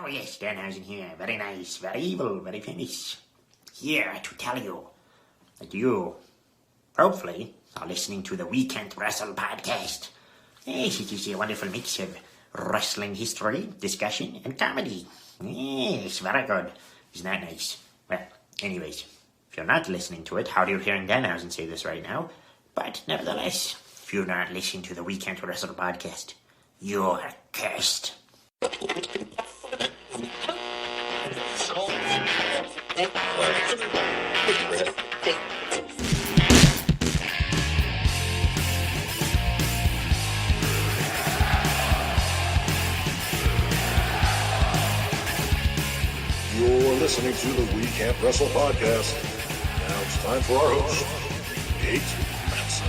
Oh yes, Danhausen here. Very nice, very evil, very famous. Here to tell you that you, hopefully, are listening to the We Can't Wrestle podcast. Yes, it is a wonderful mix of wrestling history, discussion, and comedy. Yes, very good. Isn't that nice? Well, anyways, if you're not listening to it, how are you hearing Danhausen say this right now? But nevertheless, if you're not listening to the We Can't Wrestle podcast, you're cursed. You're listening to the We Can't Wrestle podcast. Now it's time for our host, Kate Maxson.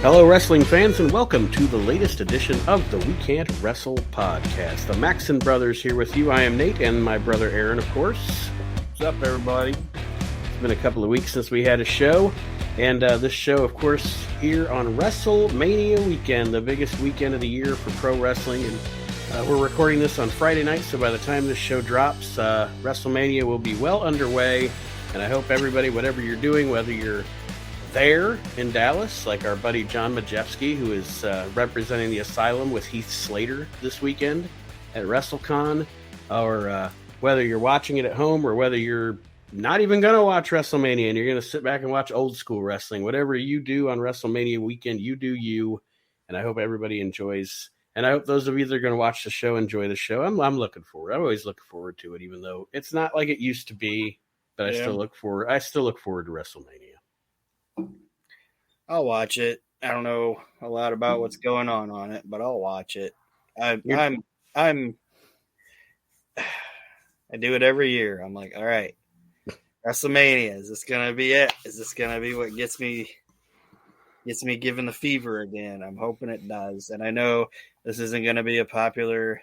Hello, wrestling fans, and welcome to the latest edition of the We Can't Wrestle podcast. The Maxson brothers here with you. I am Nate, and my brother Aaron, of course. What's up, everybody? It's been a couple of weeks since we had a show, and this show, of course, here on WrestleMania weekend, the biggest weekend of the year for pro wrestling. And we're recording this on Friday night, so by the time this show drops, WrestleMania will be well underway. And I hope everybody, whatever you're doing, whether you're there in Dallas, like our buddy John Majewski, who is representing the Asylum with Heath Slater this weekend at WrestleCon, or whether you're watching it at home or whether you're not even going to watch WrestleMania and you're going to sit back and watch old school wrestling. Whatever you do on WrestleMania weekend, you do you, and I hope everybody enjoys. And I hope those of you that are going to watch the show enjoy the show. I'm looking forward. I'm always looking forward to it, even though it's not like it used to be. But I still look forward. I still look forward to WrestleMania. I'll watch it. I don't know a lot about what's going on it, but I'll watch it. I do it every year. I'm like, all right, WrestleMania. Is this gonna be it? Is this gonna be what gets me given the fever again? I'm hoping it does. And I know this isn't gonna be a popular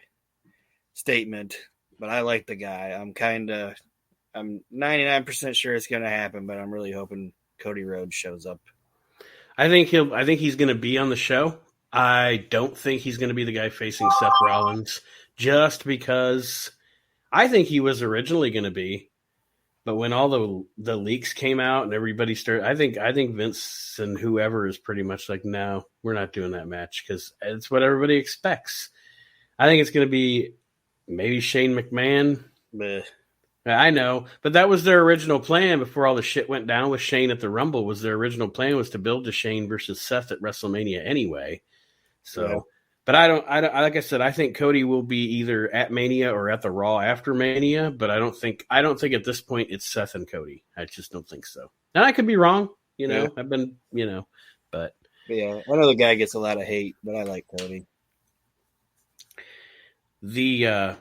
statement, but I like the guy. I'm 99% sure it's gonna happen, but I'm really hoping Cody Rhodes shows up. I think he's going to be on the show. I don't think he's going to be the guy facing Seth Rollins, just because I think he was originally going to be, but when all the leaks came out and everybody started, I think Vince and whoever is pretty much like, no, we're not doing that match because it's what everybody expects. I think it's going to be maybe Shane McMahon. Bleh. I know, but that was their original plan before all the shit went down with Shane at the Rumble. Was their original plan was to build to Shane versus Seth at WrestleMania anyway. So, yeah. But I don't, like I said, I think Cody will be either at Mania or at the Raw after Mania, but I don't think at this point it's Seth and Cody. I just don't think so. And I could be wrong, Yeah. I've been, but yeah, I know the guy gets a lot of hate, but I like Cody. The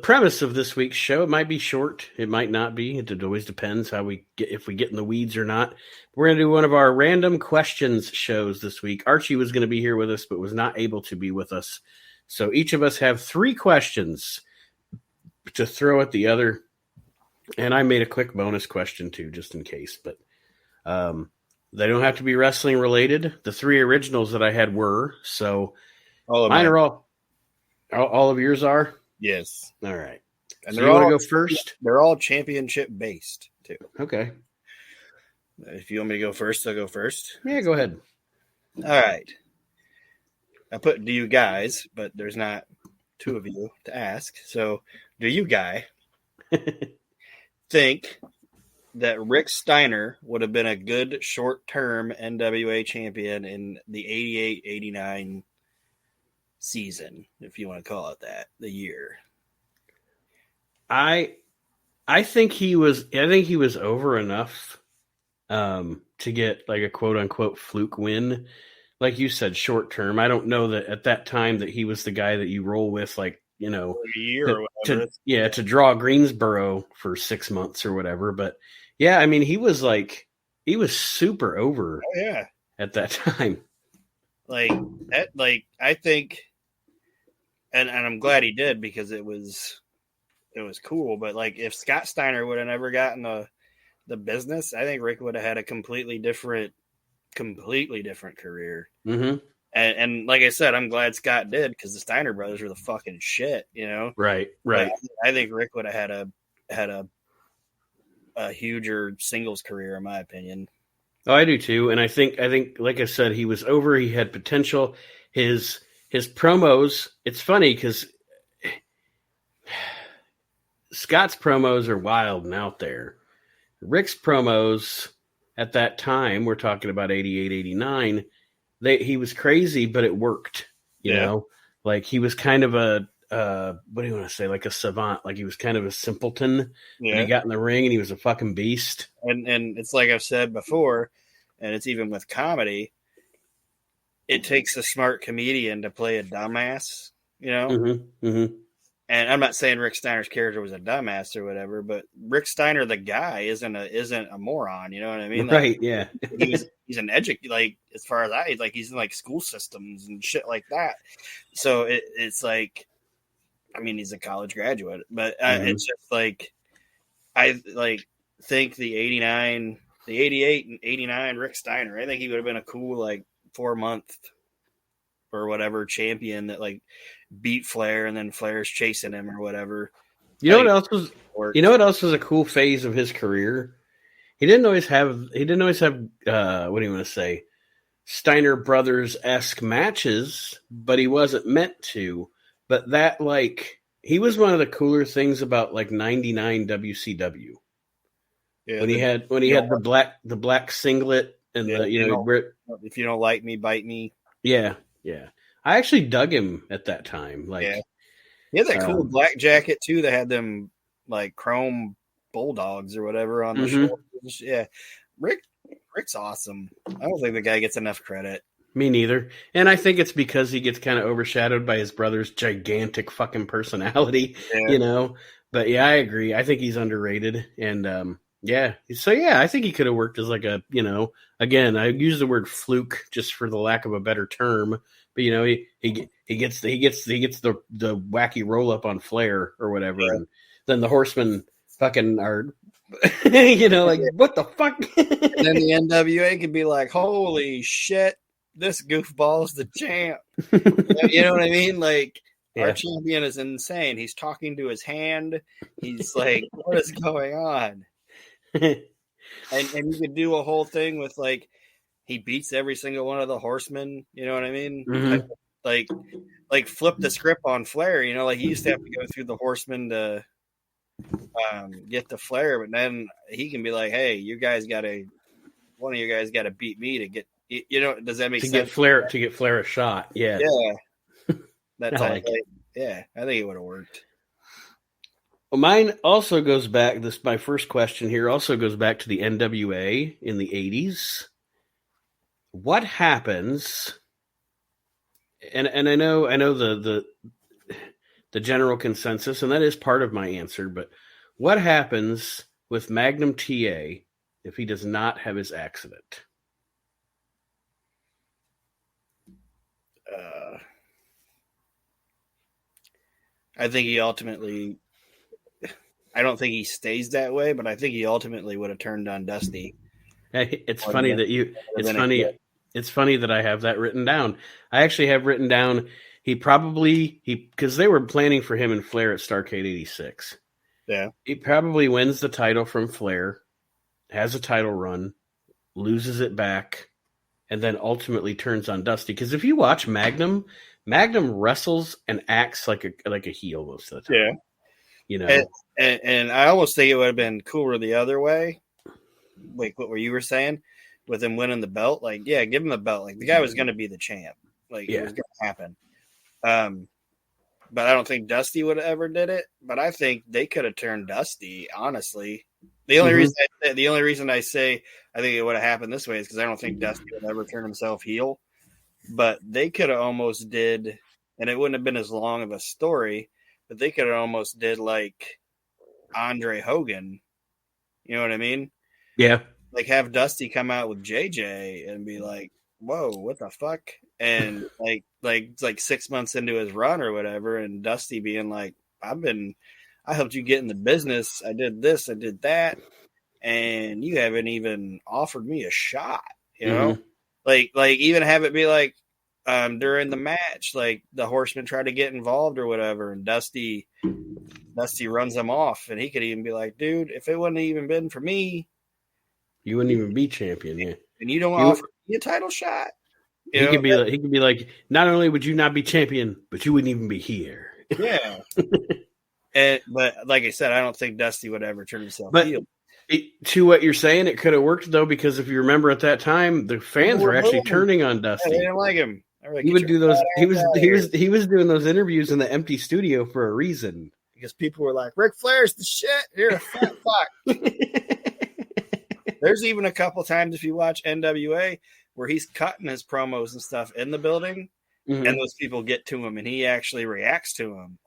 premise of this week's show, it might be short, it might not be. It always depends if we get in the weeds or not. We're going to do one of our random questions shows this week. Archie was going to be here with us, but was not able to be with us. So each of us have 3 questions to throw at the other. And I made a quick bonus question too, just in case. But they don't have to be wrestling related. The 3 originals that I had were. So mine are all of yours are? Yes. All right. And so you want to go first? They're all championship based too. Okay. If you want me to go first, I'll go first. Yeah, go ahead. All right. I put do you guys, but there's not 2 of you to ask. So do you guy think that Rick Steiner would have been a good short-term NWA champion in the 88-89 season, if you want to call it that, the year? I think he was over enough to get like a quote unquote fluke win. Like you said, short term. I don't know that at that time that he was the guy that you roll with, like, a year or whatever. To draw Greensboro for 6 months or whatever. But yeah, I mean, he was like he was super over Oh, yeah. at that time. I think, and I'm glad he did because it was cool. But like, if Scott Steiner would have never gotten the business, I think Rick would have had a completely different career. Mm-hmm. And like I said, I'm glad Scott did because the Steiner brothers were the fucking shit, you know. Right. But I think Rick would have had a huger singles career, in my opinion. Oh, I do too. And I think, like I said, he was over. He had potential. His promos. It's funny because Scott's promos are wild and out there. Rick's promos at that time, we're talking about 88, 89, he was crazy, but it worked. You know, like he was kind of a, what do you want to say? Like a savant. Like he was kind of a simpleton. Yeah. He got in the ring and he was a fucking beast. And it's like I've said before, and it's even with comedy, it takes a smart comedian to play a dumbass, you know? Mm-hmm. Mm-hmm. And I'm not saying Rick Steiner's character was a dumbass or whatever, but Rick Steiner, the guy, isn't a moron. You know what I mean? Like, right? Yeah. he's an like as far as he's in like school systems and shit like that. So it's like, I mean, he's a college graduate, but it's just like I like think the 88 and 89 Rick Steiner. I think he would have been a cool like 4-month or whatever champion that like beat Flair and then Flair's chasing him or whatever. You know what else was? You know what else was a cool phase of his career? He didn't always have. What do you want to say? Steiner Brothers-esque matches, but he wasn't meant to. But that like he was one of the cooler things about like 99 WCW. Yeah, when he had the black singlet and if you don't like me, bite me. Yeah. Yeah. I actually dug him at that time. Like, he had that cool black jacket too that had them like chrome bulldogs or whatever on the shoulders. Yeah. Rick's awesome. I don't think the guy gets enough credit. Me neither. And I think it's because he gets kind of overshadowed by his brother's gigantic fucking personality, you know? But yeah, I agree. I think he's underrated. And, I think he could have worked as like a, you know, again, I use the word fluke just for the lack of a better term, but you know, he gets the wacky roll up on Flair or whatever, and then the Horsemen fucking are, you know, like what the fuck? And then the NWA could be like, holy shit, this goofball's the champ. You know what I mean? Like. Yeah. Our champion is insane. He's talking to his hand. He's like, what is going on? And you could do a whole thing with like he beats every single one of the horsemen, you know what I mean? Mm-hmm. Like flip the script on Flair, you know, like he used to have to go through the horsemen to get the Flair, but then he can be like, hey, one of you guys gotta beat me to get, you know, does that make sense? To get Flair a shot. Yeah. That's I think it would have worked. Well, mine also goes back. My first question here also goes back to the NWA in the 80s. What happens? And I know the general consensus, and that is part of my answer. But what happens with Magnum TA if he does not have his accident? I think he ultimately. I don't think he stays that way, but I think he ultimately would have turned on Dusty. It's funny that I have that written down. I actually have written down because they were planning for him and Flair at Starrcade 86. Yeah. He probably wins the title from Flair, has a title run, loses it back, and then ultimately turns on Dusty. Because if you watch Magnum wrestles and acts like a heel most of the time. Yeah. You know, and I almost think it would have been cooler the other way. Like what you were saying with him winning the belt. Like, yeah, give him the belt. Like the guy was going to be the champ. Like it was going to happen. But I don't think Dusty would have ever did it. But I think they could have turned Dusty. Honestly, the only reason I say I think it would have happened this way is because I don't think Dusty would ever turn himself heel. But they could have almost did, and it wouldn't have been as long of a story. But they could have almost did like Andre Hogan. You know what I mean? Yeah. like have Dusty come out with JJ and be like, "Whoa, what the fuck?" And like 6 months into his run or whatever, and Dusty being like, I helped you get in the business. I did this, I did that, and you haven't even offered me a shot. You know, like even have it be like during the match, like the Horsemen try to get involved or whatever, and Dusty runs them off, and he could even be like, "Dude, if it wouldn't even been for me, you wouldn't even be champion." Yeah, and you don't offer me a title shot." He could be like, not only would you not be champion, but you wouldn't even be here. Yeah. But like I said, I don't think Dusty would ever turn himself heel. To what you're saying, it could have worked though, because if you remember at that time, the fans were actually turning on Dusty. Yeah, they didn't like him. He would do those. He was doing those interviews in the empty studio for a reason. Because people were like, "Ric Flair's the shit. You're a fat fuck." There's even a couple times if you watch NWA where he's cutting his promos and stuff in the building, and those people get to him, and he actually reacts to him.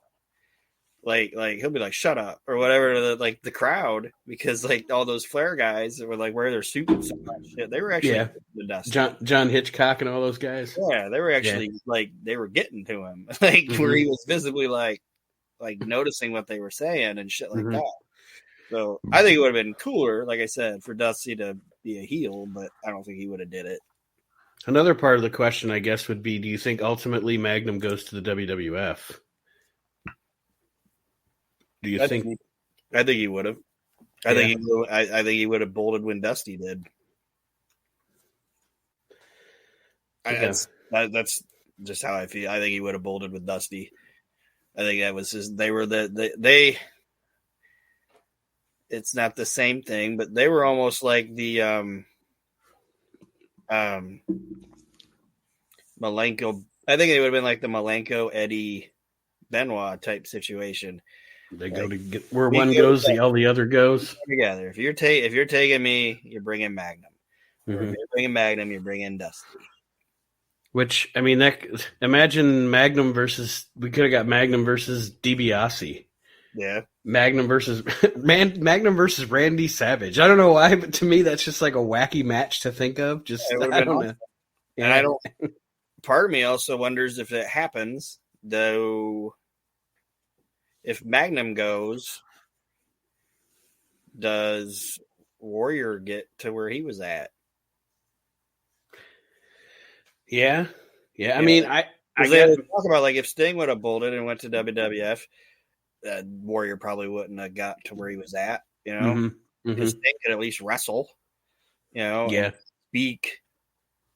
Like he'll be like, "Shut up," or whatever to the crowd, because like all those Flair guys that were like wear their suits and stuff like shit, they were actually the Dusty. John Hitchcock and all those guys. Yeah, they were actually like they were getting to him, like where he was visibly like noticing what they were saying and shit like that. So I think it would have been cooler, like I said, for Dusty to be a heel, but I don't think he would have did it. Another part of the question, I guess, would be: do you think ultimately Magnum goes to the WWF? Do you think? I think he would have. I think he would have bolted when Dusty did. That's just how I feel. I think he would have bolted with Dusty. I think that was his. They were they. It's not the same thing, but they were almost like the Malenko. I think it would have been like the Malenko Eddie Benoit type situation. They go to get where one goes, all the other goes together. If you're taking me, you're bringing Magnum. If you're bringing Magnum, you're bringing Dusty. Which, I mean, imagine Magnum versus. We could have got Magnum versus DiBiase. Yeah. Magnum versus Randy Savage. I don't know why, but to me that's just like a wacky match to think of. Just I don't know. And I don't. Part of me also wonders if it happens, though. If Magnum goes, does Warrior get to where he was at? Yeah. I mean, I talk about like if Sting would have bolted and went to WWF. Warrior probably wouldn't have got to where he was at, you know. Because Sting could at least wrestle, you know, speak.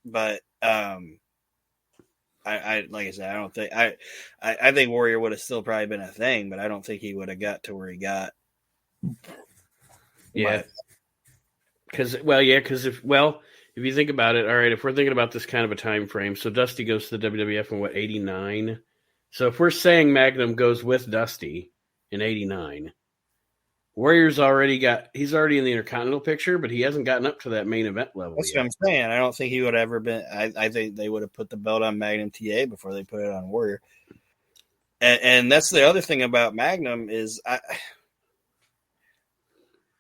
But I like I said, I don't think I think Warrior would have still probably been a thing, but I don't think he would have got to where he got. Yeah, because if you think about it, all right, if we're thinking about this kind of a time frame, so Dusty goes to the WWF in what, 89? So if we're saying Magnum goes with Dusty in 89, Warrior's he's already in the Intercontinental picture, but he hasn't gotten up to that main event level. That's what I'm saying. I don't think he would have ever been. I think they would have put the belt on Magnum TA before they put it on Warrior. And that's the other thing about Magnum is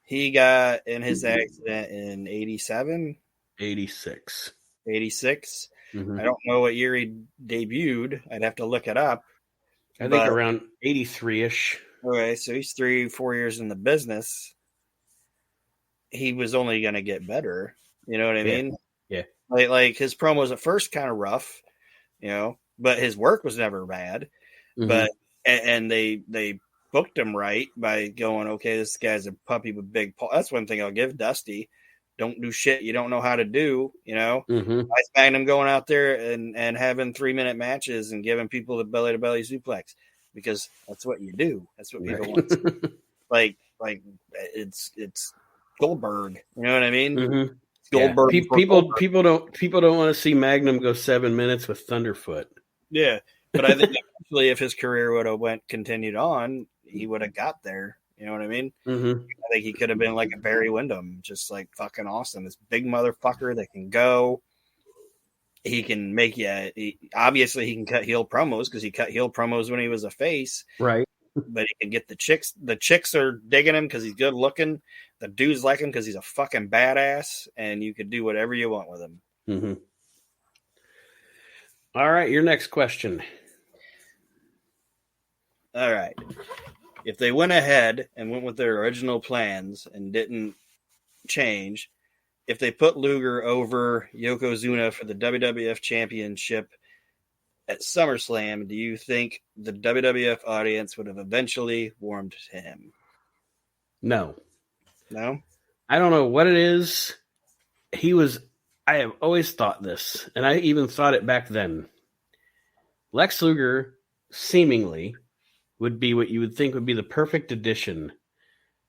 he got in his accident in 87? 86. 86? I don't know what year he debuted. I'd have to look it up. I think around 83-ish. Okay, so he's 3-4 years in the business. He was only going to get better. You know what I mean? Yeah. Like his promos at first kind of rough, you know, but his work was never bad. But and they booked him right by going, okay, this guy's a puppy with big paw. That's one thing I'll give Dusty. Don't do shit you don't know how to do, you know. I find him going out there and having 3-minute matches and giving people the belly to belly suplex, because that's what you do. That's what people want. like it's Goldberg. You know what I mean? Goldberg. People don't want to see Magnum go 7 minutes with Thunderfoot. Yeah, but I think eventually, if his career would have continued on, he would have got there. You know what I mean? I think he could have been like a Barry Windham, just like fucking awesome. This big motherfucker that can go. He can make you. Obviously, he can cut heel promos because he cut heel promos when he was a face. Right. but he can get the chicks. The chicks are digging him because he's good looking. The dudes like him because he's a fucking badass, and you could do whatever you want with him. Mm-hmm. All right, your next question. All right. If they went ahead and went with their original plans and didn't change, if they put Luger over Yokozuna for the WWF Championship at SummerSlam, do you think the WWF audience would have eventually warmed to him? No. No? I don't know what it is. I have always thought this, and I even thought it back then. Lex Luger seemingly would be what you would think would be the perfect addition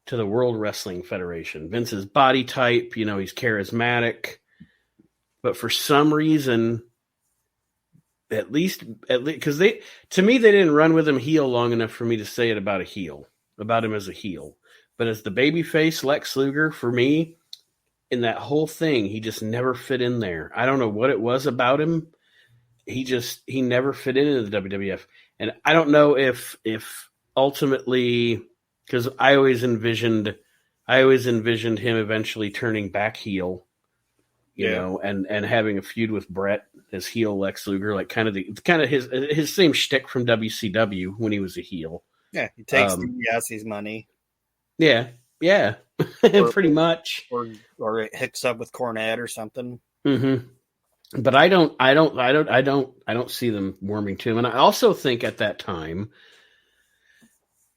to the World Wrestling Federation. Vince's body type, he's charismatic, but for some reason, at least, because to me, they didn't run with him heel long enough for me to say it about him as a heel. But as the babyface Lex Luger, for me, in that whole thing, he just never fit in there. I don't know what it was about him. He never fit into the WWF. And I don't know if ultimately, because I always envisioned him eventually turning back heel, you know, and having a feud with Brett as heel Lex Luger, like kind of his same shtick from WCW when he was a heel. Yeah, he takes DiBiase's money. Yeah, pretty much. Or it hooks up with Cornette or something. Mm-hmm. But I don't see them warming to him. And I also think at that time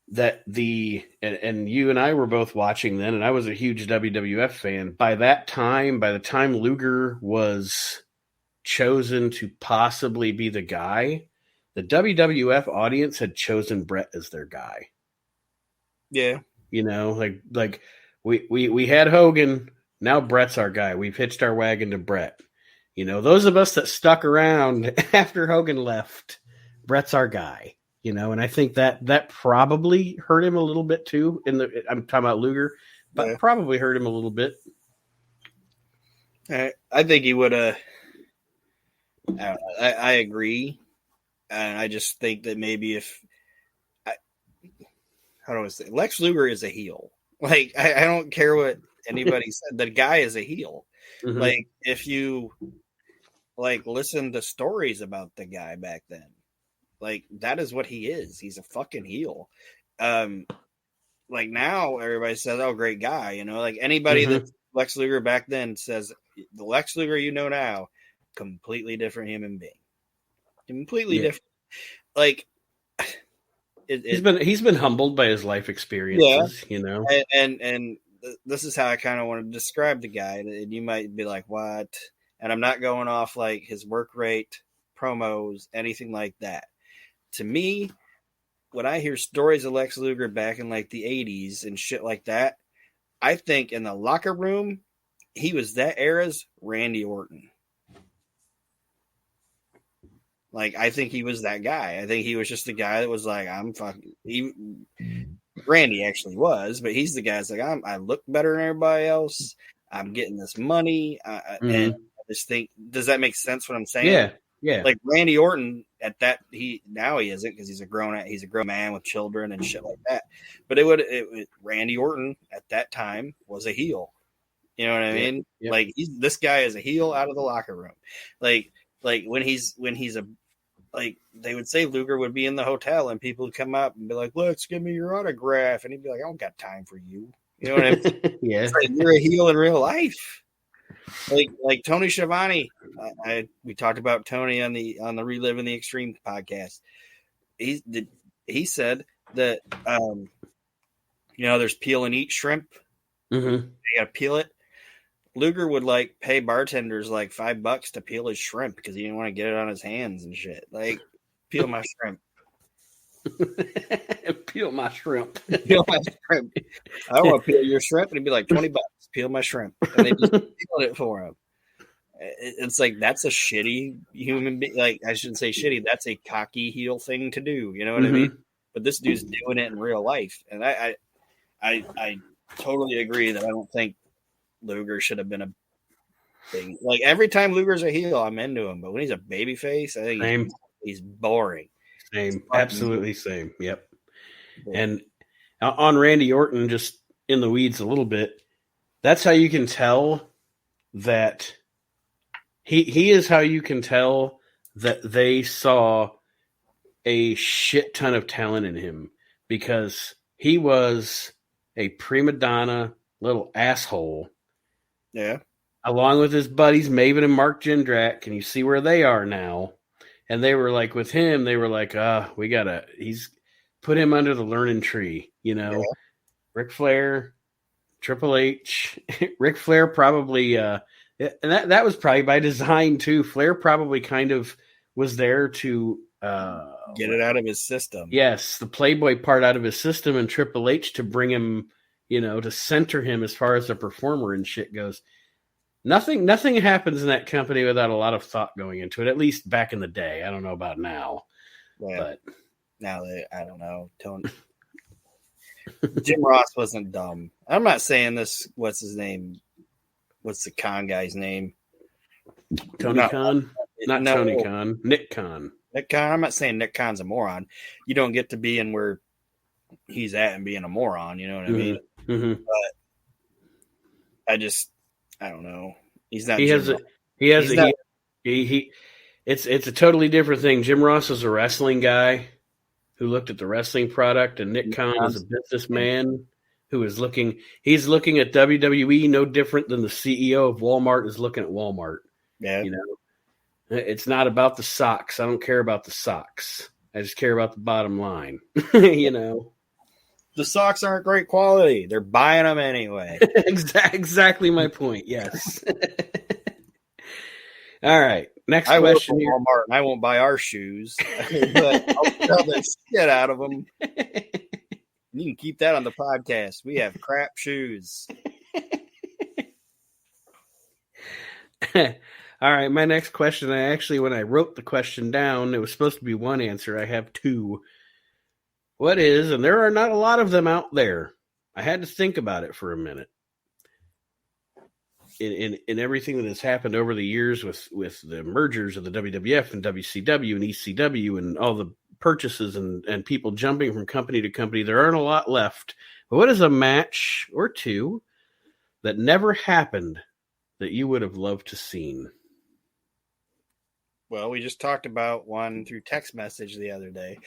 that and you and I were both watching then, and I was a huge WWF fan. By the time Luger was chosen to possibly be the guy, the WWF audience had chosen Brett as their guy. Yeah. Like we had Hogan, now Brett's our guy. We've hitched our wagon to Brett. Those of us that stuck around after Hogan left, Brett's our guy. And I think that probably hurt him a little bit too. I'm talking about Luger, but probably hurt him a little bit. I think he would have. I agree, and I just think that maybe how do I say? Lex Luger is a heel. Like I don't care what anybody said. The guy is a heel. Mm-hmm. Like if you listen to stories about the guy back then, like that is what he is. He's a fucking heel. Like now everybody says, "Oh, great guy," Like anybody that Lex Luger back then says, the Lex Luger now, completely different human being, completely different. Like he's been humbled by his life experiences, And this is how I kind of want to describe the guy. And you might be like, "What?" And I'm not going off like his work rate, promos, anything like that. To me, when I hear stories of Lex Luger back in like the 80s and shit like that, I think in the locker room, he was that era's Randy Orton. Like, I think he was that guy. I think he was just the guy that was like, Randy actually was, but he's the guy that's like, I look better than everybody else. I'm getting this money. And I just think, does that make sense what I'm saying? Yeah. Like Randy Orton at that, now he isn't because he's a grown man with children and shit like that. But Randy Orton at that time was a heel. You know what I mean? Yeah. Like this guy is a heel out of the locker room. Like when he's like they would say Luger would be in the hotel and people would come up and be like, "Let's give me your autograph," and he'd be like, "I don't got time for you." You know what I mean? Yeah, it's like you're a heel in real life. Like Tony Schiavone, we talked about Tony on the Reliving the Extreme podcast. He said that there's peel and eat shrimp. Mm-hmm. You got to peel it. Luger would pay bartenders $5 to peel his shrimp because he didn't want to get it on his hands and shit. Like, peel my shrimp. Peel my shrimp. Peel my shrimp. I don't want to peel your shrimp. And he'd be like, $20. Peel my shrimp. And they just peeled it for him. It's like, that's a shitty human being. Like, I shouldn't say shitty. That's a cocky heel thing to do. You know what I mean? But this dude's doing it in real life. And I totally agree that I don't think Luger should have been a thing. Like every time Luger's a heel, I'm into him. But when he's a babyface, I think he's boring. Same, absolutely same. Yep. And on Randy Orton, just in the weeds a little bit, that's how you can tell that he is how you can tell that they saw a shit ton of talent in him, because he was a prima donna little asshole. Yeah. Along with his buddies, Maven and Mark Jindrak, and you see where they are now. And they were like, with him, they were like, he's put him under the learning tree, Yeah. Ric Flair, Triple H, Ric Flair probably, and that was probably by design too. Flair probably kind of was there to get it out of his system. Yes, the Playboy part out of his system, and Triple H to bring him, to center him as far as a performer and shit goes. Nothing happens in that company without a lot of thought going into it, at least back in the day. I don't know about now. Yeah. But now I don't know. Jim Ross wasn't dumb. I'm not saying this. What's his name? What's the Khan guy's name? Tony Khan? Not Tony Khan. Nick Khan. Nick Khan. I'm not saying Nick Khan's a moron. You don't get to be in where he's at and being a moron. You know what I mean? Mm-hmm. But I don't know. He's not. It's a totally different thing. Jim Ross is a wrestling guy who looked at the wrestling product, and Nick Khan is a businessman who is looking at WWE no different than the CEO of Walmart is looking at Walmart. Yeah. It's not about the socks. I don't care about the socks. I just care about the bottom line. The socks aren't great quality. They're buying them anyway. Exactly my point. Yes. All right. Next question. Work for Walmart, and I won't buy our shoes, but I'll sell the shit out of them. You can keep that on the podcast. We have crap shoes. All right. My next question. When I wrote the question down, it was supposed to be one answer. I have two. What is, and there are not a lot of them out there. I had to think about it for a minute. In everything that has happened over the years with the mergers of the WWF and WCW and ECW and all the purchases and people jumping from company to company, there aren't a lot left. But what is a match or two that never happened that you would have loved to seen? Well, we just talked about one through text message the other day,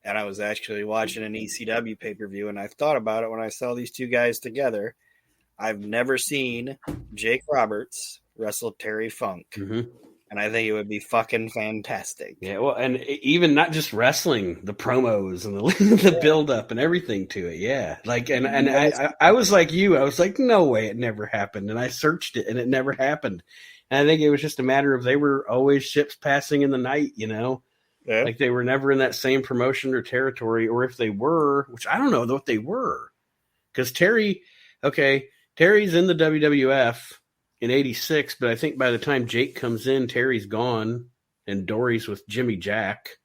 and I was actually watching an ECW pay-per-view, and I thought about it when I saw these two guys together. I've never seen Jake Roberts wrestle Terry Funk, and I think it would be fucking fantastic. Yeah, well, and even not just wrestling, the promos and the build-up and everything to it, yeah. I was like you, I was like, no way, it never happened, and I searched it, and it never happened. And I think it was just a matter of they were always ships passing in the night, Yeah. Like they were never in that same promotion or territory, or if they were, which I don't know what they were. Because Terry's in the WWF in 86, but I think by the time Jake comes in, Terry's gone and Dory's with Jimmy Jack.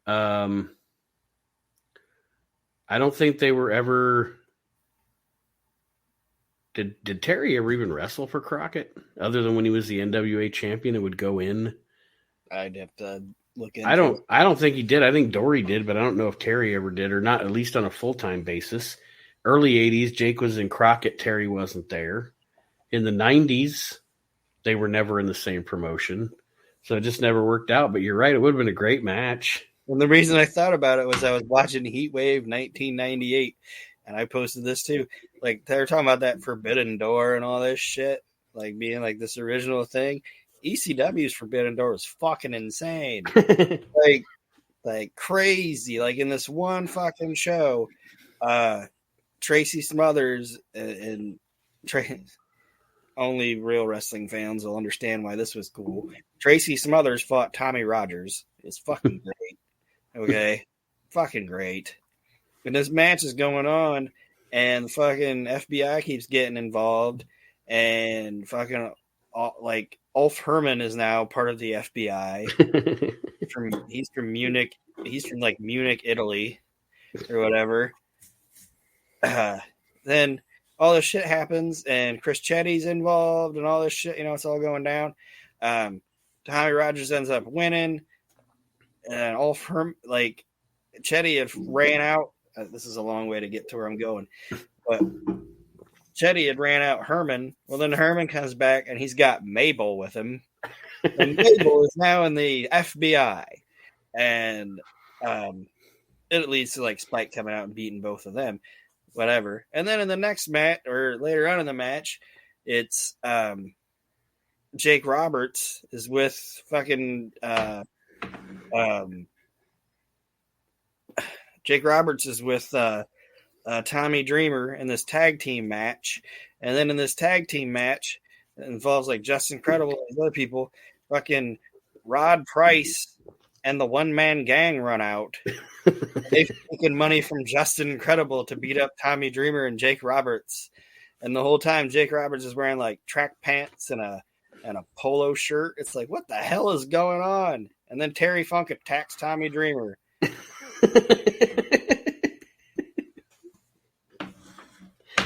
I don't think they were ever... Did Terry ever even wrestle for Crockett, other than when he was the NWA champion and would go in? I'd have to look into I don't think he did. I think Dory did, but I don't know if Terry ever did or not, at least on a full-time basis. Early 80s, Jake was in Crockett. Terry wasn't there. In the 90s, they were never in the same promotion. So it just never worked out. But you're right. It would have been a great match. And the reason I thought about it was I was watching Heat Wave 1998, and I posted this too. Like, they were talking about that Forbidden Door and all this shit, like being like this original thing. ECW's Forbidden Door was fucking insane. like crazy. Like in this one fucking show, Tracy Smothers and only real wrestling fans will understand why this was cool. Tracy Smothers fought Tommy Rogers. It's fucking great. Okay. Fucking great. And this match is going on, and the fucking FBI keeps getting involved, and fucking like Ulf Herman is now part of the FBI. He's from Munich. He's from like Munich, Italy, or whatever. Then all this shit happens, and Chris Chetty's involved, and all this shit. It's all going down. Tommy Rogers ends up winning, and Ulf Herman Chetty had ran out. This is a long way to get to where I'm going, but Chetty had ran out Herman. Well, then Herman comes back and he's got Mabel with him. And Mabel is now in the FBI. And it leads to like Spike coming out and beating both of them. Whatever. And then in the next match, or later on in the match, it's Jake Roberts is with fucking Jake Roberts is with Tommy Dreamer in this tag team match. And then in this tag team match, it involves like Justin Credible and other people. Fucking Rod Price and the one-man gang run out. They've taken money from Justin Incredible to beat up Tommy Dreamer and Jake Roberts. And the whole time, Jake Roberts is wearing like track pants and a polo shirt. It's like, what the hell is going on? And then Terry Funk attacks Tommy Dreamer.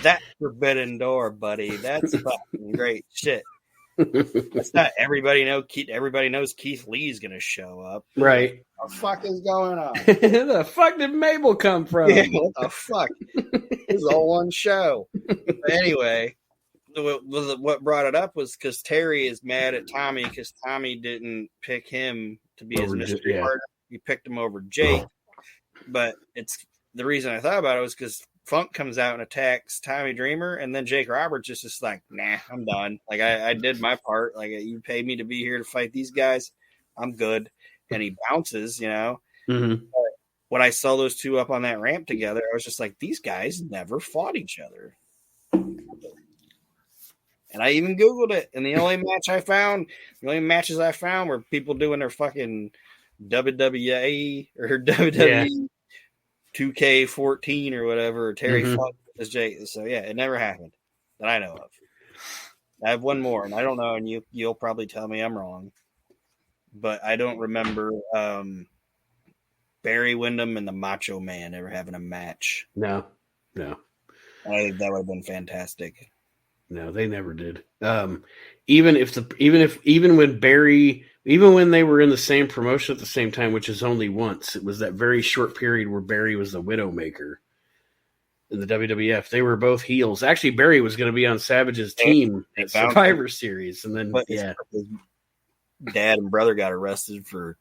That's Forbidden Door, buddy. That's fucking great shit. That's not everybody knows Keith Lee's gonna show up. Right. What the fuck is going on? Where the fuck did Mabel come from? Yeah, what the fuck? This is all one show. But anyway, what brought it up was because Terry is mad at Tommy because Tommy didn't pick him to be his mystery partner. He picked him over Jake. But it's the reason I thought about it was because Funk comes out and attacks Tommy Dreamer, and then Jake Roberts just like, nah, I'm done. Like I did my part. Like you paid me to be here to fight these guys. I'm good. And he bounces, Mm-hmm. But when I saw those two up on that ramp together, I was just like, these guys never fought each other. And I even Googled it, and the only matches I found were people doing their fucking WWE or WWE 2K14 or whatever, or Terry Funk as Jake. So yeah, it never happened that I know of. I have one more, and I don't know, and you'll probably tell me I'm wrong, but I don't remember Barry Windham and the Macho Man ever having a match. No. I think that would have been fantastic. No, they never did. Even when they were in the same promotion at the same time, which is only once, it was that very short period where Barry was the Widowmaker in the WWF. They were both heels. Actually, Barry was going to be on Savage's team at Survivor Series, and then his dad and brother got arrested for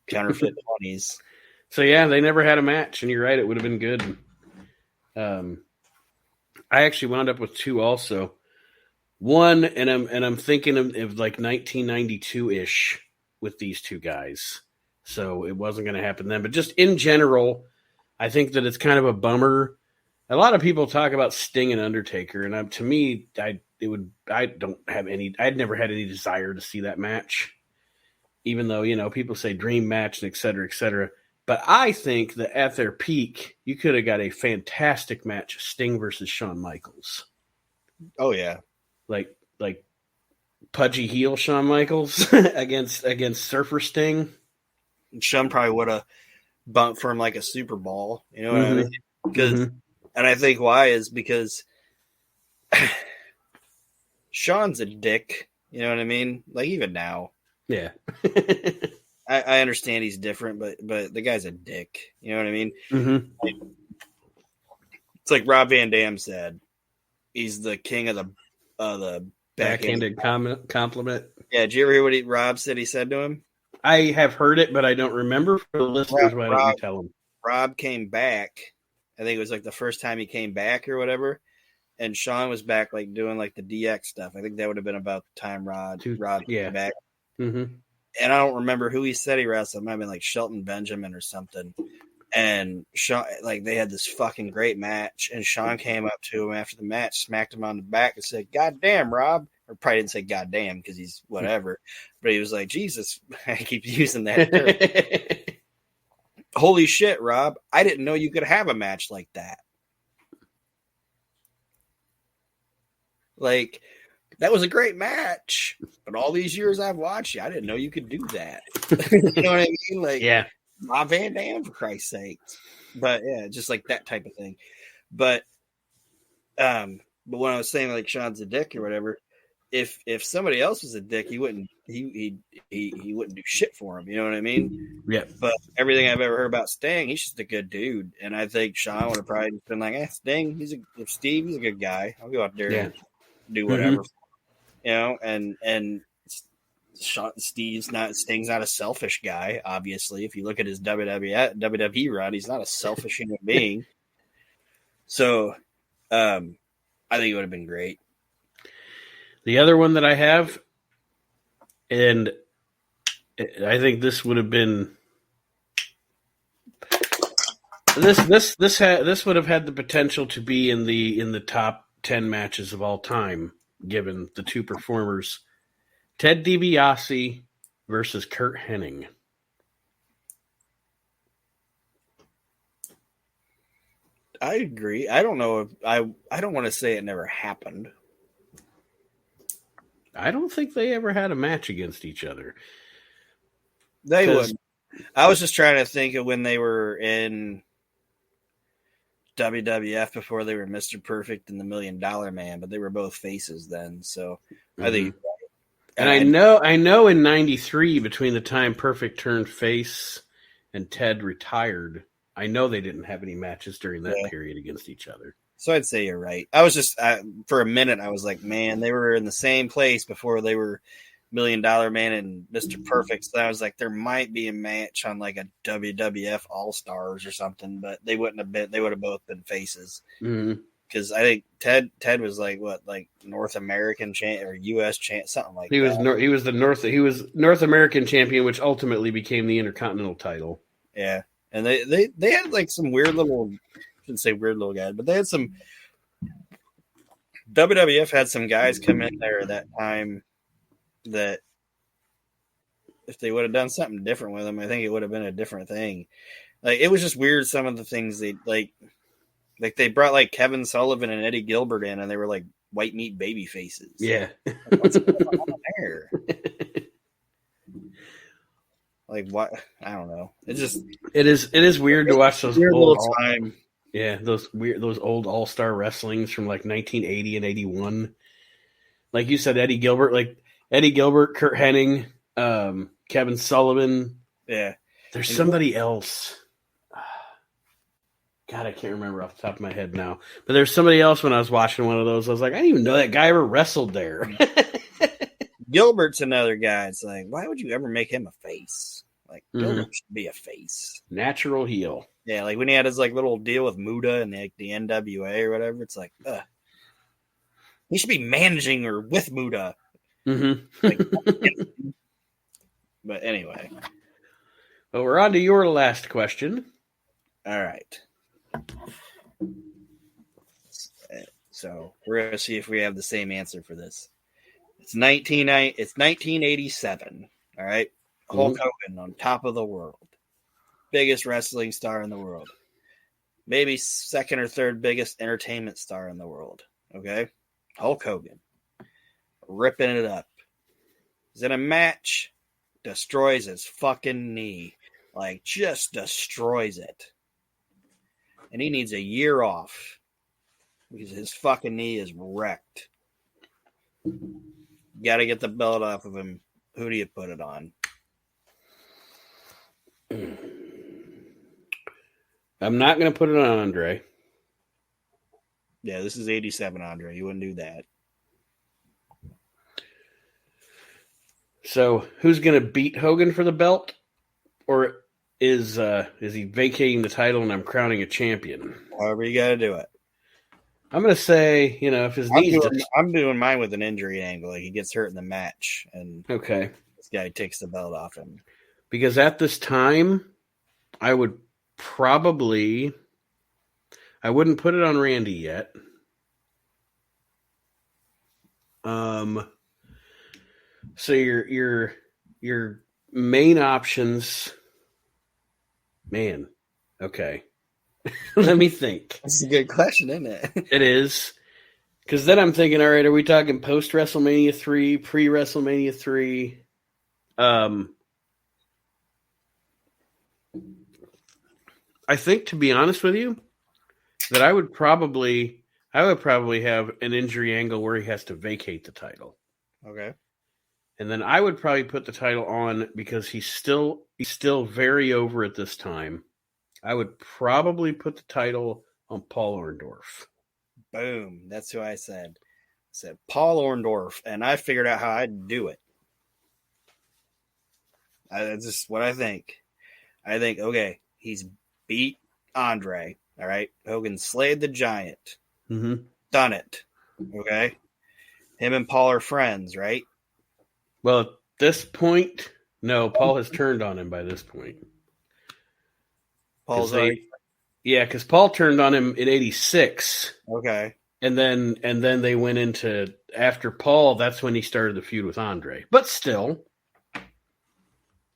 counterfeit 20s. So yeah, they never had a match, and you're right, it would have been good. I actually wound up with two also. One, and I'm thinking of like 1992-ish with these two guys. So it wasn't going to happen then. But just in general, I think that it's kind of a bummer. A lot of people talk about Sting and Undertaker, and to me, I'd never had any desire to see that match. Even though, people say dream match and et cetera, et cetera. But I think that at their peak, you could have got a fantastic match, Sting versus Shawn Michaels. Oh yeah. Like pudgy heel Shawn Michaels against Surfer Sting. Shawn probably would have bumped for him like a Super Bowl. You know what I mean? Because, and I think why is because Shawn's a dick. You know what I mean? Like even now. Yeah. I understand he's different, but the guy's a dick. You know what I mean? Mm-hmm. It's like Rob Van Dam said. He's the king of the backhanded compliment. Yeah, did you ever hear what Rob said he said to him? I have heard it, but I don't remember. For the listeners, why don't you tell them? Rob came back. I think it was like the first time he came back or whatever. And Shawn was back like doing like the DX stuff. I think that would have been about the time Rob came back. Mm-hmm. And I don't remember who he said he wrestled. It might have been like Shelton Benjamin or something. And Shawn, like they had this fucking great match. And Shawn came up to him after the match, smacked him on the back and said, "God damn, Rob." Or probably didn't say "God damn" because he's whatever. But he was like, "Jesus," I keep using that term. Holy shit, Rob. I didn't know you could have a match like that. Like, that was a great match. But all these years I've watched you, I didn't know you could do that. You know what I mean? Like, yeah. Rob Van Dam, for Christ's sake. But yeah, just like that type of thing. But when I was saying like Shawn's a dick or whatever, if somebody else was a dick, he wouldn't wouldn't do shit for him. You know what I mean? Yeah. But everything I've ever heard about Sting, he's just a good dude, and I think Sean would have probably just been like, Sting, Steve, he's a good guy. I'll go out there and do whatever, you know. And Sting's not a selfish guy. Obviously, if you look at his WWE run, he's not a selfish human being. So, I think it would have been great. The other one that I have, and I think this would have been this would have had the potential to be in the top 10 matches of all time, given the two performers, Ted DiBiase versus Kurt Hennig. I agree. I don't know if I don't want to say it never happened. I don't think they ever had a match against each other. They would. I was just trying to think of when they were in WWF before they were Mr. Perfect and the $1 Million Man, but they were both faces then. So I think. And I know in '93, between the time Perfect turned face and Ted retired, I know they didn't have any matches during that period against each other. So I'd say you're right. I was just for a minute I was like, man, they were in the same place before they were $1 Million Man and Mr. Perfect. So I was like, there might be a match on like a WWF All Stars or something, but they wouldn't have been. They would have both been faces. Because I think Ted was like North American champ or U.S. champ, something like that. He was North American champion, which ultimately became the Intercontinental title. Yeah, and they had like some weird little. Shouldn't say weird little guys, but they had some. WWF had some guys come in there that time that if they would have done something different with them, I think it would have been a different thing. Like it was just weird. Some of the things they like they brought like Kevin Sullivan and Eddie Gilbert in, and they were like white meat baby faces. Yeah, what's going on there? Like what? I don't know. It is weird to watch those weird old little time. Yeah, those old All-Star wrestlings from like 1980 and 81. Like you said, Eddie Gilbert, Kurt Hennig, Kevin Sullivan. Yeah. There's somebody else. God, I can't remember off the top of my head now. But there's somebody else when I was watching one of those. I was like, I didn't even know that guy ever wrestled there. Gilbert's another guy. It's like, why would you ever make him a face? Like, Gilbert should be a face. Natural heel. Yeah, like when he had his like little deal with Muda and the NWA or whatever, it's like, he should be managing or with Muda. Like, but anyway. Well, we're on to your last question. All right. So we're going to see if we have the same answer for this. It's 1987. All right. Hulk Hogan on top of the world. Biggest wrestling star in the world. Maybe second or third biggest entertainment star in the world. Okay. Hulk Hogan. Ripping it up. Is in a match. Destroys his fucking knee. Like, just destroys it. And he needs a year off. Because his fucking knee is wrecked. Got to get the belt off of him. Who do you put it on? I'm not going to put it on Andre. Yeah, this is 87, Andre. You wouldn't do that. So, who's going to beat Hogan for the belt? Or is he vacating the title and I'm crowning a champion? However you got to do it. I'm going to say, if his knees... I'm doing mine with an injury angle. Like he gets hurt in the match, and okay, this guy takes the belt off him. Because at this time, I wouldn't put it on Randy yet. So your main options, man. Okay. Let me think. That's a good question, isn't it? It is. Because then I'm thinking, all right, are we talking post WrestleMania 3, pre WrestleMania 3? I think, to be honest with you, that I would probably have an injury angle where he has to vacate the title. Okay. And then I would probably put the title on because he's still very over at this time. I would probably put the title on Paul Orndorff. Boom. That's who I said. I said Paul Orndorff, and I figured out how I'd do it. That's just what I think. I think, okay, he's beat Andre. All right. Hogan slayed the giant. Mm-hmm. Done it. Okay. Him and Paul are friends, right? Well, at this point, no, Paul has turned on him by this point. Paul's already... Yeah, because Paul turned on him in '86. Okay. And then they went into, after Paul, that's when he started the feud with Andre. But still,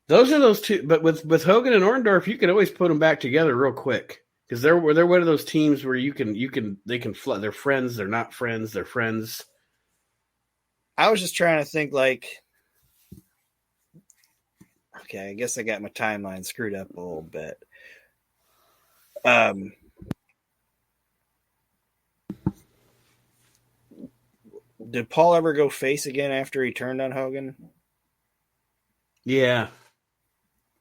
those are those two. But with Hogan and Orndorff, you can always put them back together real quick. Because they're one of those teams where they can fly. They're friends. They're not friends. They're friends. I was just trying to think like, okay, I guess I got my timeline screwed up a little bit. Did Paul ever go face again after he turned on Hogan? Yeah,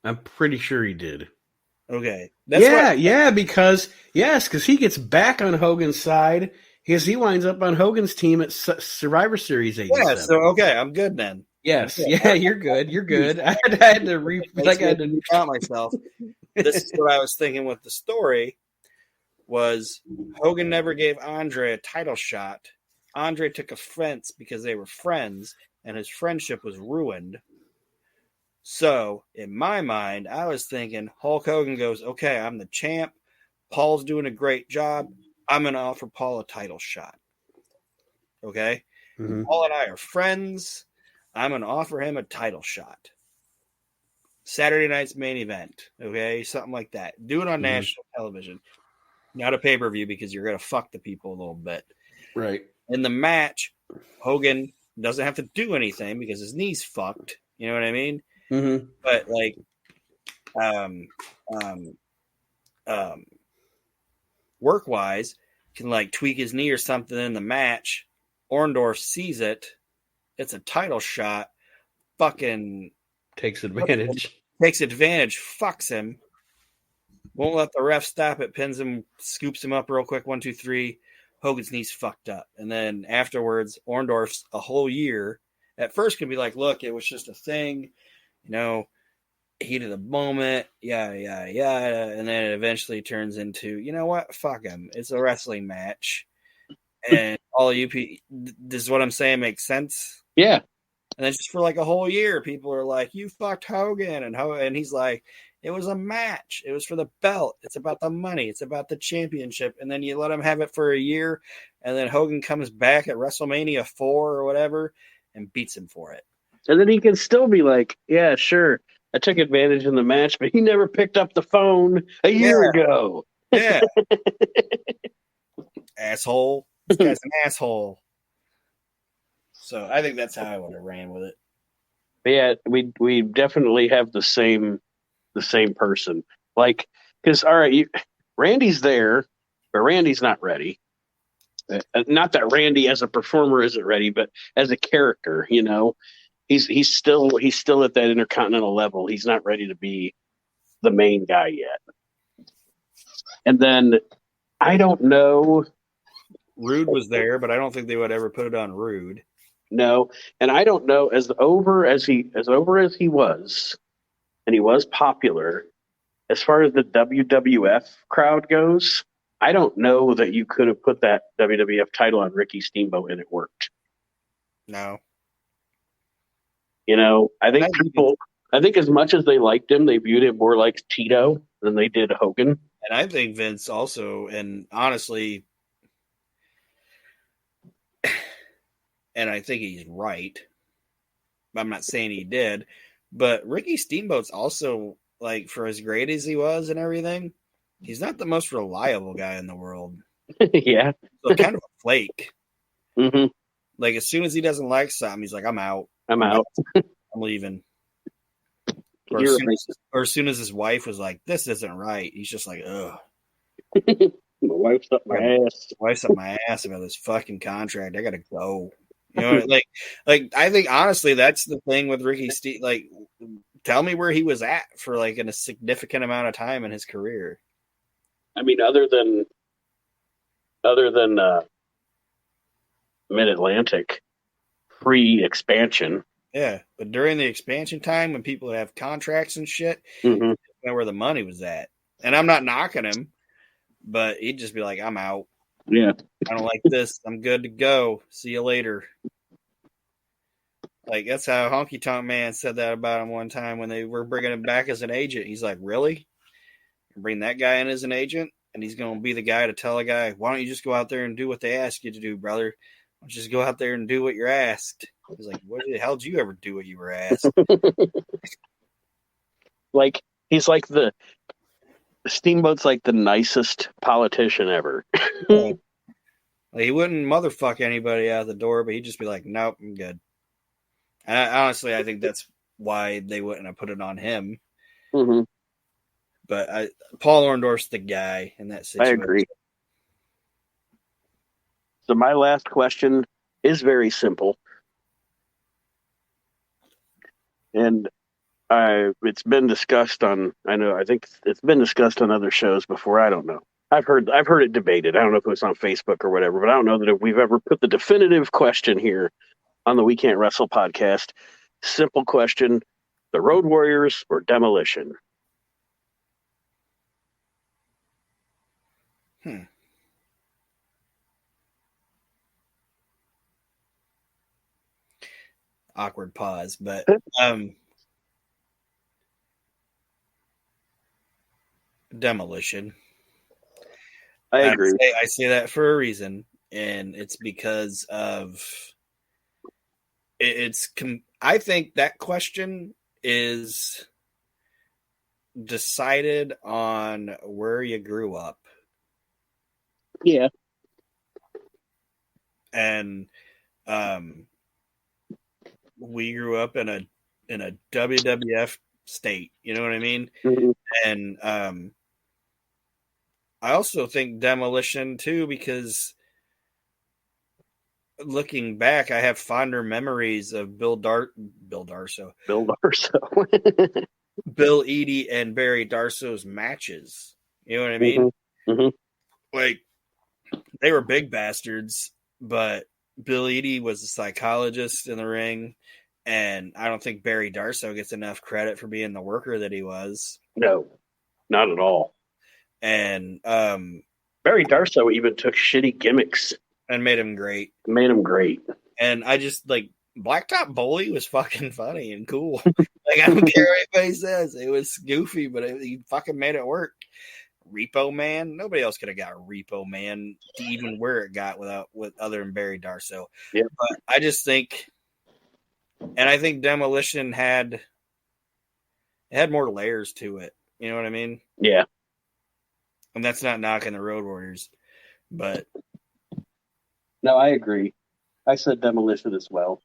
I'm pretty sure he did. Okay. Because he gets back on Hogan's side because he winds up on Hogan's team at Survivor Series 87. Yeah, so okay, I'm good then. Yes, yeah, you're good. You're good. I had to count myself. This is what I was thinking with the story was Hogan never gave Andre a title shot. Andre took offense because they were friends and his friendship was ruined. So, in my mind, I was thinking Hulk Hogan goes, okay, I'm the champ. Paul's doing a great job. I'm going to offer Paul a title shot. Okay? Mm-hmm. Paul and I are friends. I'm going to offer him a title shot. Saturday night's main event. Okay? Something like that. Do it on national television. Not a pay-per-view because you're going to fuck the people a little bit. Right. In the match, Hogan doesn't have to do anything because his knee's fucked. You know what I mean? Mm-hmm. But like, work-wise, can like tweak his knee or something in the match. Orndorff sees it. It's a title shot. Fucking takes advantage. Fucks him. Won't let the ref stop it. Pins him. Scoops him up real quick. 1, 2, 3. Hogan's knee's fucked up. And then afterwards, Orndorff's a whole year. At first can be like, look, it was just a thing. You know, heat of the moment, yada, yada, yada. And then it eventually turns into, you know what? Fuck him. It's a wrestling match. And all you people, this is what I'm saying makes sense? Yeah. And then just for like a whole year, people are like, you fucked Hogan. And he's like, it was a match. It was for the belt. It's about the money. It's about the championship. And then you let him have it for a year. And then Hogan comes back at WrestleMania 4 or whatever and beats him for it. And then he can still be like, yeah, sure, I took advantage in the match, but he never picked up the phone a year ago. Yeah. Asshole. This guy's an asshole. So I think that's how I would have ran with it. But yeah, we definitely have the same person. Like, because, all right, Randy's there, but Randy's not ready. Not that Randy as a performer isn't ready, but as a character, you know. He's still at that intercontinental level. He's not ready to be the main guy yet. And then I don't know. Rude was there, but I don't think they would ever put it on Rude. No, and I don't know as over as he was, and he was popular. As far as the WWF crowd goes, I don't know that you could have put that WWF title on Ricky Steamboat and it worked. No. You know, I think as much as they liked him, they viewed him more like Tito than they did Hogan. And I think Vince also, and honestly, and I think he's right, I'm not saying he did, but Ricky Steamboat's also, like, for as great as he was and everything, he's not the most reliable guy in the world. Yeah. So kind of a flake. Mm-hmm. Like, as soon as he doesn't like something, he's like, I'm out. I'm leaving. Or as soon as his wife was like, this isn't right, he's just like, ugh. My wife's up my ass. Wife's up my ass about this fucking contract. I gotta go. You know, like I think honestly that's the thing with Ricky Steve. Like, tell me where he was at for like in a significant amount of time in his career. I mean, other than Mid-Atlantic pre-expansion. Yeah, but during the expansion time when people would have contracts and shit, Mm-hmm. know where the money was at. And I'm not knocking him, but he'd just be like, I'm out. Yeah. I don't like this. I'm good to go. See you later. Like, that's how Honky Tonk Man said that about him one time when they were bringing him back as an agent. He's like, really? Bring that guy in as an agent? And he's going to be the guy to tell a guy, why don't you just go out there and do what they ask you to do, brother? Why don't you just go out there and do what you're asked? He's like, what the hell did you ever do what you were asked? Like, he's like Steamboat's like the nicest politician ever. Like, he wouldn't motherfuck anybody out the door, but he'd just be like, nope, I'm good. And honestly, I think that's why they wouldn't have put it on him. Mm-hmm. But Paul Orndorff's the guy in that situation. I agree. So my last question is very simple. And it's been discussed on, I think it's been discussed on other shows before. I don't know. I've heard it debated. I don't know if it was on Facebook or whatever, but I don't know that if we've ever put the definitive question here on the We Can't Wrestle podcast. Simple question: the Road Warriors or Demolition? Awkward pause, but Demolition. I agree. I say that for a reason, and it's because of I think that question is decided on where you grew up. Yeah. And we grew up in a WWF state, you know what I mean? Mm-hmm. And I also think Demolition too, because looking back, I have fonder memories of Bill Darso, Bill Eadie, and Barry Darso's matches. You know what I mean? Mm-hmm. Mm-hmm. Like, they were big bastards, but Bill Eadie was a psychologist in the ring, and I don't think Barry Darso gets enough credit for being the worker that he was. No, not at all. And Barry Darso even took shitty gimmicks and made him great. And I just, like, Blacktop Bully was fucking funny and cool. Like, I don't care what anybody says. It was goofy, but he fucking made it work. Repo Man, nobody else could have got Repo Man to even where it got with other than Barry Darso. Yeah. But I just think, and I think Demolition had more layers to it. You know what I mean? Yeah. And that's not knocking the Road Warriors, but no, I agree. I said Demolition as well,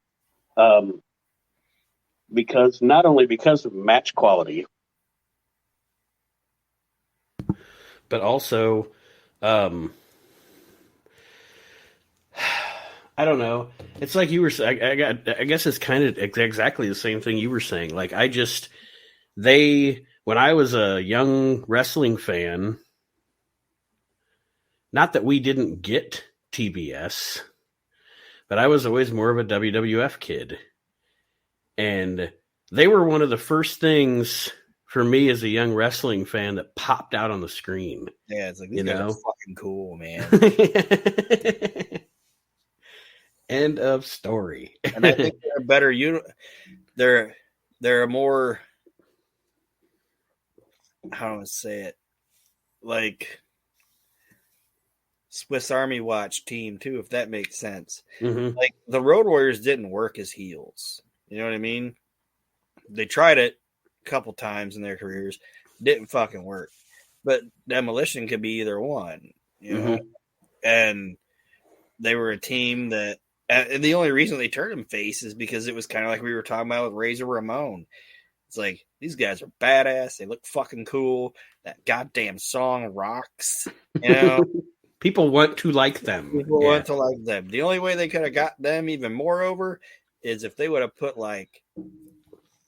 because not only because of match quality, but also, I don't know. It's like you were saying. I guess it's kind of exactly the same thing you were saying. Like, when I was a young wrestling fan, not that we didn't get TBS, but I was always more of a WWF kid. And they were one of the first things for me as a young wrestling fan that popped out on the screen. Yeah, it's like, these guys are fucking cool, man. End of story. And I think they're a better they're a more, how do I say it, like Swiss Army watch team too, if that makes sense. Mm-hmm. Like, the Road Warriors didn't work as heels. You know what I mean? They tried it a couple times in their careers, didn't fucking work. But Demolition could be either one, you know. And they were a team that, and the only reason they turned them face is because it was kind of like we were talking about with Razor Ramon. It's like, these guys are badass. They look fucking cool. That goddamn song rocks, you know. People want to like them. People want to like them. The only way they could have got them even more over is if they would have put like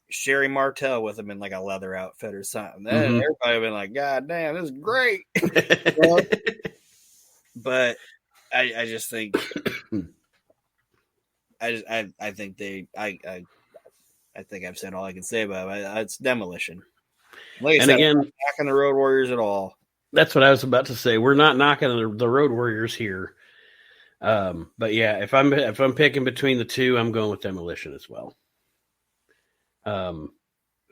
Sherry Martel with them in like a leather outfit or something. Then everybody would have been like, God damn, this is great. But I just think I think I've said all I can say about it. It's demolition. Like I said, again, I'm not knocking the Road Warriors at all. That's what I was about to say. We're not knocking the Road Warriors here. But yeah, if I'm picking between the two, I'm going with Demolition as well.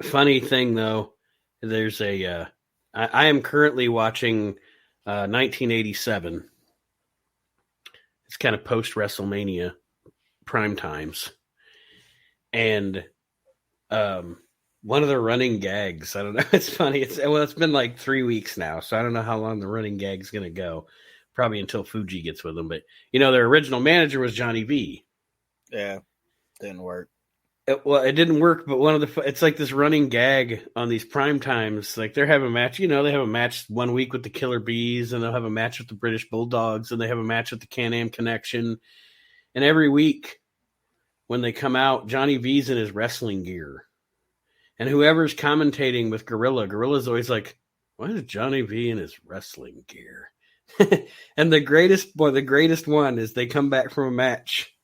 Funny thing though, there's I am currently watching 1987. It's kind of post WrestleMania prime times. And one of the running gags, I don't know, it's funny. It's been like 3 weeks now, so I don't know how long the running gag's going to go. Probably until Fuji gets with them. But, their original manager was Johnny V. Yeah, didn't work. It didn't work, but it's like this running gag on these prime times. Like they're having a match, they have a match 1 week with the Killer Bees, and they'll have a match with the British Bulldogs, and they have a match with the Can-Am Connection. And every week when they come out, Johnny V's in his wrestling gear. And whoever's commentating with Gorilla's always like, why is Johnny V in his wrestling gear? And the greatest one is they come back from a match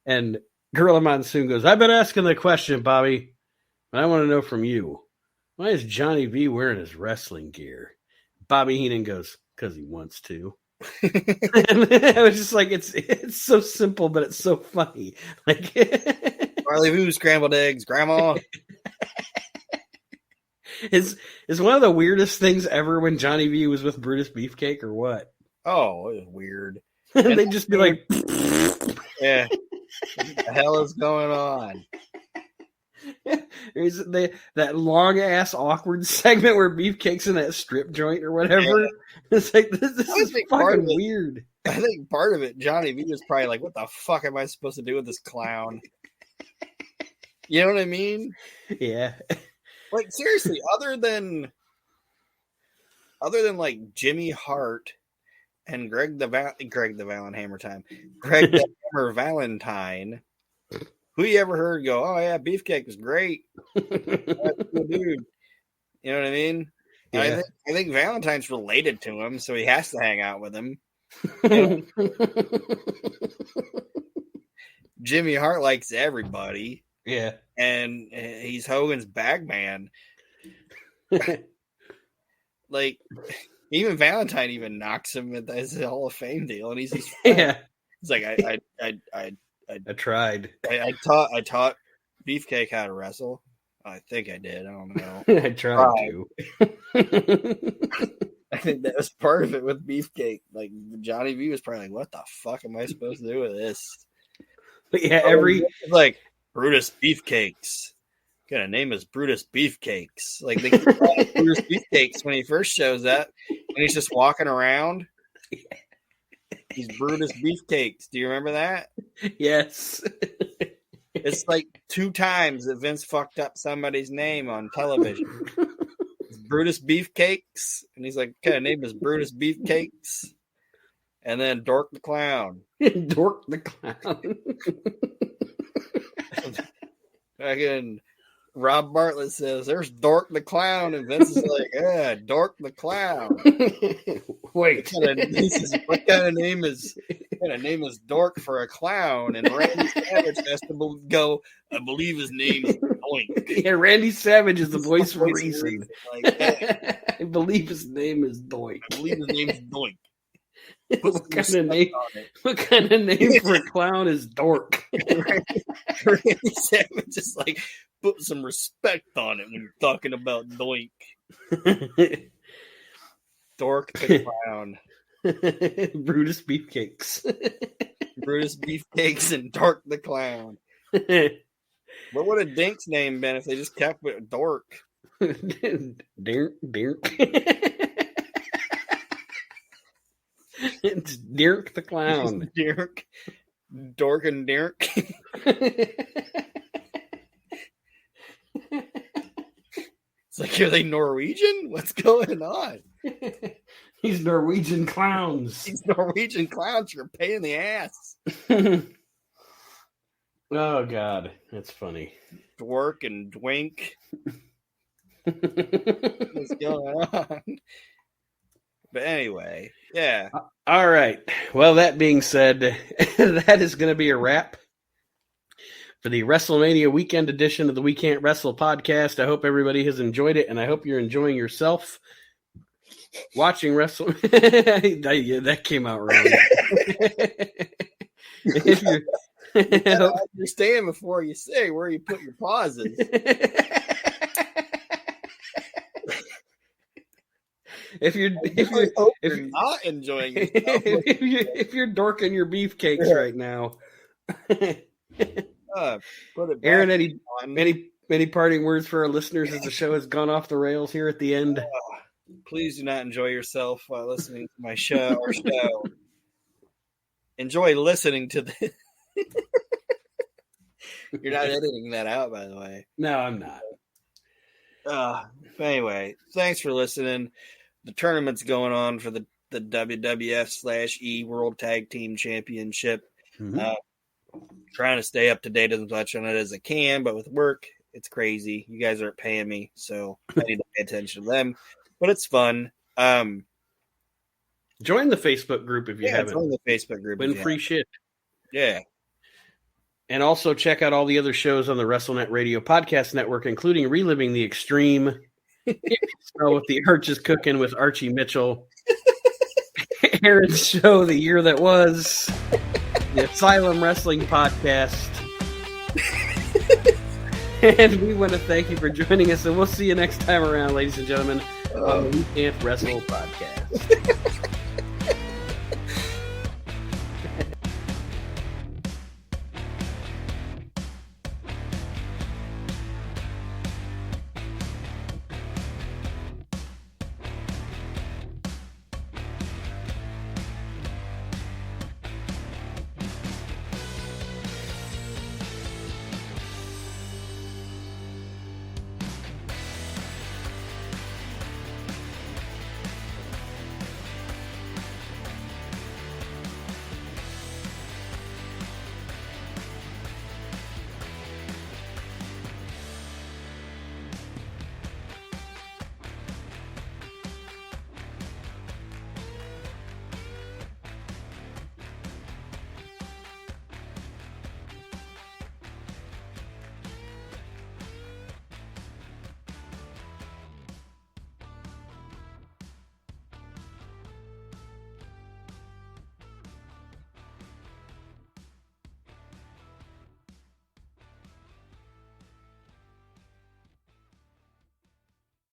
and Gorilla Monsoon goes, I've been asking the question, Bobby, but I want to know from you. Why is Johnny V wearing his wrestling gear? Bobby Heenan goes, because he wants to. And I was just like, it's so simple, but it's so funny. Like Barley Voo, scrambled eggs, Grandma. Is one of the weirdest things ever when Johnny V was with Brutus Beefcake or what? Oh, it was weird. They'd just be like, yeah, what the hell is going on? There's that long ass awkward segment where Beefcake's in that strip joint or whatever. Yeah. It's like this is fucking weird. I think part of it, Johnny V was probably like, "What the fuck am I supposed to do with this clown?" You know what I mean? Yeah. Like seriously, other than like Jimmy Hart and Greg the Hammer Valentine, who you ever heard go, "Oh yeah, Beefcake was great, that's a cool dude." You know what I mean? Yeah. I think Valentine's related to him, so he has to hang out with him. Jimmy Hart likes everybody. Yeah. And he's Hogan's bag man. Like, even Valentine even knocks him at his Hall of Fame deal, and he's just yeah. It's like I tried. I taught Beefcake how to wrestle. I think I did. I don't know. I tried to. I think that was part of it with Beefcake. Like Johnny V was probably like, "What the fuck am I supposed to do with this?" But yeah, like Brutus Beefcakes. Got a name is Brutus Beefcakes. Like they call him Brutus Beefcakes when he first shows up, and he's just walking around. He's Brutus Beefcakes. Do you remember that? Yes. It's like 2 times that Vince fucked up somebody's name on television. It's Brutus Beefcakes, and he's like, "What kind of name is Brutus Beefcakes?" And then Dork the Clown. Dork the Clown. Fucking Rob Bartlett says, "There's Dork the Clown," and Vince is like, "Yeah, Dork the Clown." Wait, what kind of name is Dork for a clown? And Randy Savage has to go, "I believe his name is Doink." Yeah, Randy Savage is the voice for reason. Like, yeah. I believe his name is Doink. I believe his name is Doink. What kind of name for a clown is Dork? Randy Savage is like, put some respect on it when you're talking about Doink. Dork the Clown. Brutus Beefcakes. Brutus Beefcakes and Dork the Clown. What would a Dink's name been if they just kept it Dork? Dirk. It's Dirk the Clown. Dirk. Dork and Dirk. It's like, are they Norwegian? What's going on? These Norwegian clowns. These Norwegian clowns are a pain in the ass. Oh, God. That's funny. Dwork and Dwink. What's going on? But anyway, yeah. All right. Well, that being said, that is going to be a wrap for the WrestleMania weekend edition of the We Can't Wrestle podcast. I hope everybody has enjoyed it, and I hope you're enjoying yourself watching Wrestle. That came out wrong. If you're, you gotta understand before you say where you put your pauses. If you're not enjoying yourself, if you're dorking your beefcakes right now, put it back. Aaron, any parting words for our listeners as the show has gone off the rails here at the end? Please do not enjoy yourself while listening to my show or show. Enjoy listening to the. You're not editing that out, by the way. No, I'm not. Anyway, thanks for listening. The tournament's going on for the WWF/E World Tag Team Championship. Mm-hmm. Trying to stay up to date as much on it as I can, but with work, it's crazy. You guys aren't paying me, so I need to pay attention to them. But it's fun. Join the Facebook group if you haven't. Join the Facebook group. Win free shit. Yeah. And also check out all the other shows on the WrestleNet Radio Podcast Network, including Reliving the Extreme, with the Arches Cooking with Archie Mitchell, Aaron's show, The Year That Was, the Asylum Wrestling Podcast. And we want to thank you for joining us, and we'll see you next time around, ladies and gentlemen, on the We Can't Wrestle Podcast.